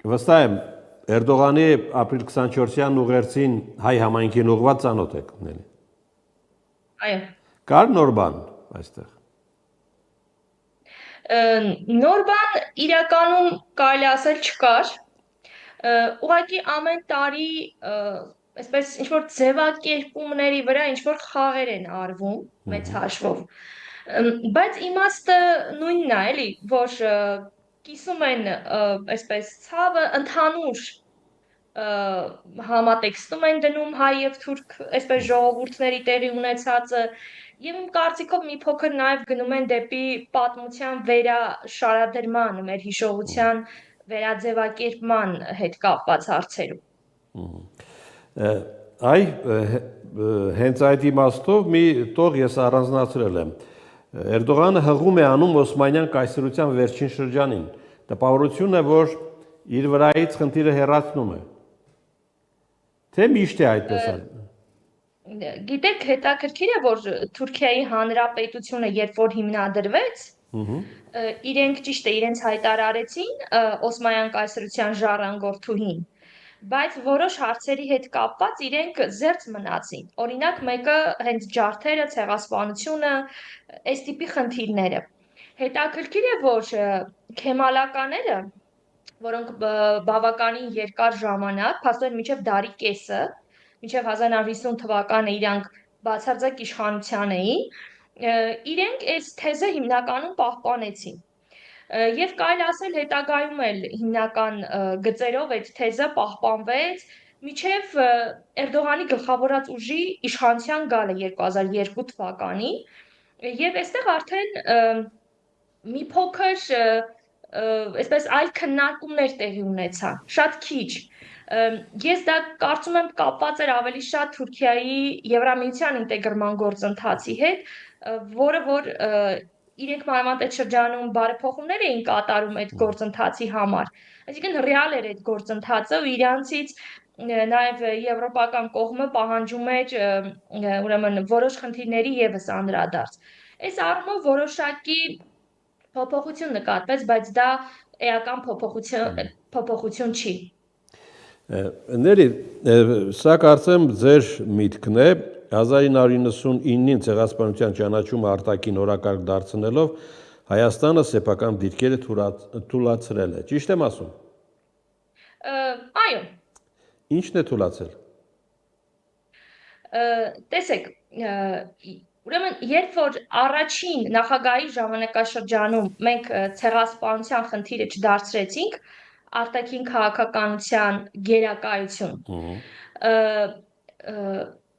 Վստահ եմ Էրդողանի ապրիլ 24-յան ուղերձին հայ համայնքին ուղղված ծանոթ եք ների։ Այո։ Կար նոր բան այստեղ։ Նոր բան իրականում կարելի ասել չկար։ Ուղղակի ամեն տարի այսպես ինչ որ ձևակերպումների վրա ինչ որ խաղեր են արվում մեծ հաշվով։ Բայց իմաստը նույնն է, էլի, որ կիսում են այսպես ցավը ընդհանուր համատեքստում են դնում հայ եւ թուրք այսպես ժողովուրդների տեղի ունեցածը եւ իմ կարծիքով մի փոքր նաեւ գնում են դեպի պատմության վերաշարադրման, մեր հիշողության վերաձևակերպման հետ կապված հարցերում։ Այ հենց այդ իմաստով մի տող ես առանձնացրել եմ։ Էրդողանը հղում է անում Օսմանյան կայսրության վերջին շրջանին։ Տպավորություն է, որ իր վրայից խնդիրը հեռացնում է։ Թե միշտ է այդպես անում։ Գիտեք, հետաքրքիր է, որ Թուրքիայի Հանրապետությունը երբ որ հիմնադրվեց, իրենք ճիշտ է, իրենց հայտարարեցին Օսմանյան կայսրության ժառանգորդուհին, բայց որոշ հարցերի հետ կապված իրենք զերծ մնացին։ Օրինակ, մեկը հենց ջարդերը, ցեղասպանությունը, այս տիպի խնդիրները։ Հետաքրքիր է, որ քեմալականները, որոնք բավականին երկար ժամանակ, փաստորեն մինչև դարի կեսը, մինչև 1950 թվականը իրանք բացարձակ իշխանության էին, իրենք այս թեզը հիմնականում պահպանեցին։ Եվ կարելի ասել հետագայում էլ հիմնական գծերով այդ թեզը պահպանվեց մինչև Էրդողանի գլխավորած ուժի իշխանության գալը 2002 թվականին, եւ այստեղ արդեն մի փոքր այսպես այլ քննարկումներ տեղի ունեցան, շատ քիչ։ Ես դա կարծում եմ կապված էր ավելի շատ Թուրքիայի Եվրամիության ինտեգրման գործընթացի հետ, որը որ իրենք մանավանդ այդ շրջանում բարեփոխումներ էին կատարում այդ գործընթացի համար։ Այսինքն ռեալ էր այդ գործընթացը ու իրանցից նաև եվրոպական կողմը պահանջում էր ուրեմն որոշ խնդիրների եւս անդրադարձ։ Այս առումով որոշակի փոփոխություն նկատվեց, բայց դա էական փոփոխություն չի։ Ների, սա կարծեմ ձեր միտքն է 1999-ին ցեղասպանության ճանաչումը արտաքին օրակարգ դարձնելով Հայաստանը սեփական դիրքերը թույլատրել է։ Ճիշտ եմ ասում։ Այո։ Ինչն է թույլատրել։ Տեսեք, ուրեմն երբ որ առաջին նախագահի ժամանակաշրջանում մենք ցեղասպանության խնդիրը չդարձրեցինք արտաքին քաղաքականության գերակայություն,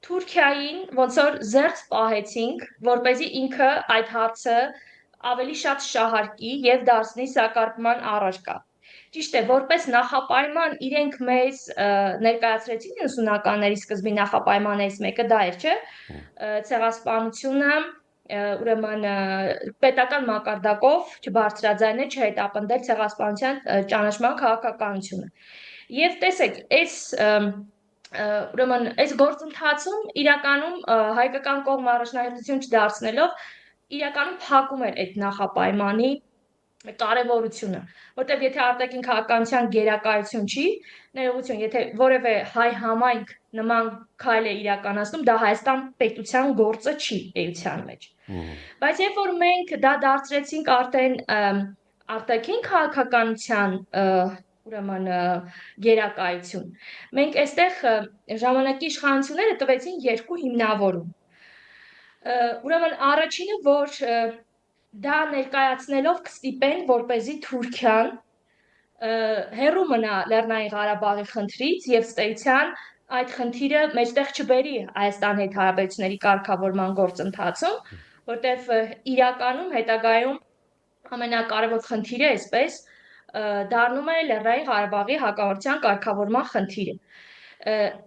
Թուրքիային ոնց որ զերծ պահեցինք, որպեսզի ինքը այդ հարցը ավելի շատ շահարկի եւ դարձնի սակարկման առարկա։ Ճիշտ է, որպես նախապայման իրենք մեզ ներկայացրեցին 90-ականների սկզբի նախապայմաններից մեկը դա էր, չէ՞։ Ցեղասպանությունը ուրեմն պետական մակարդակով չբարձրաձայնել, չհետապնդել ցեղասպանության ճանաչման քաղաքականությունը։ Եվ տեսեք, ուրեմն այս գործընթացում իրականում հայկական կողմը առաջնահերթություն չդարձնելով իրականում փակում էր այդ նախապայմանի կարևորությունը, որտեղ եթե արտաքին քաղաքականության գերակայություն չի, ներողություն, եթե որևէ հայ համայնք նման քայլ է իրականացնում, դա Հայաստան պետության գործը չի էության մեջ։ Բայց երբ որ մենք դա դարձրեցինք արդեն արտաքին քաղաքականության ուրեմն գերակայություն, մենք այստեղ ժամանակի իշխանությունները տվեցին երկու հիմնավորում։ Ուրեմն առաջինը, որ դա ներկայացնելով կստիպեն, որպեսզի Թուրքիան հեռու մնա Լեռնային Ղարաբաղի խնդրից եւ ըստ էության այդ խնդիրը մեջտեղ չբերի Հայաստանի հետ հարաբերությունների կարգավորման գործընթացում, որտեղ իրականում հետագայում ամենակարևոր խնդիրը այսպես դառնում է Լեռնային Ղարաբաղի հակամարտության կարգավորման խնդիրը։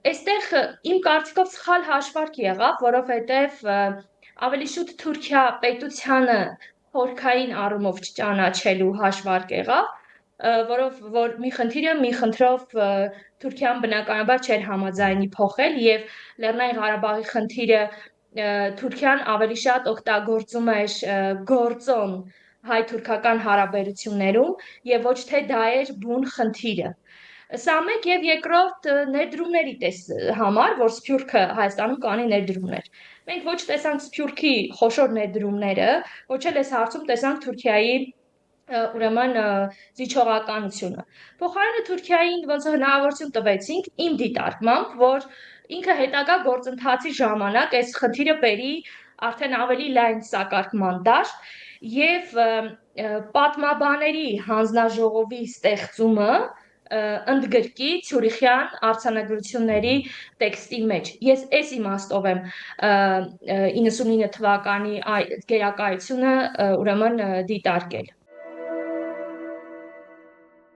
Այստեղ իմ կարծիքով սխալ հաշվարկ եղավ, որովհետեւ ավելի շուտ Թուրքիա պետությանը խորքային առումով չճանաչելու հաշվարկ եղավ, որ մի խնդիրը մի խնդրով Թուրքիան բնականաբար չէր համաձայնի փոխել եւ Լեռնային Ղարաբաղի խնդիրը Թուրքիան ավելի շատ օգտագործում էր գործոն հայ-թուրքական հարաբերություններում եւ ոչ թե դա էր բուն խնդիրը։ Սա մեկ եւ երկրորդ ներդրումների համար, որ Սփյուռքը Հայաստանում կանի ներդրումներ։ Մենք ոչ տեսանք Սփյուռքի խոշոր ներդրումները, ոչ էլ այս հարցում տեսանք Թուրքիայի ուրեմն զիջողականությունը։ Փոխարենը Թուրքիային ոնց հնարավորություն տվեցինք իմ դիտարկմամբ, որ ինքը հետագա գործընթացի ժամանակ այս խնդիրը բերի արդեն ավելի լայն սակարկման դաշտ եւ պատմաբաների հանձնաժողովի ստեղծումը ընդգրկի Ցյուրիխյան արձանագրությունների տեքստի մեջ։ Ես այս իմաստով եմ 99 թվականի գերակայությունը ուրեմն դիտարկել։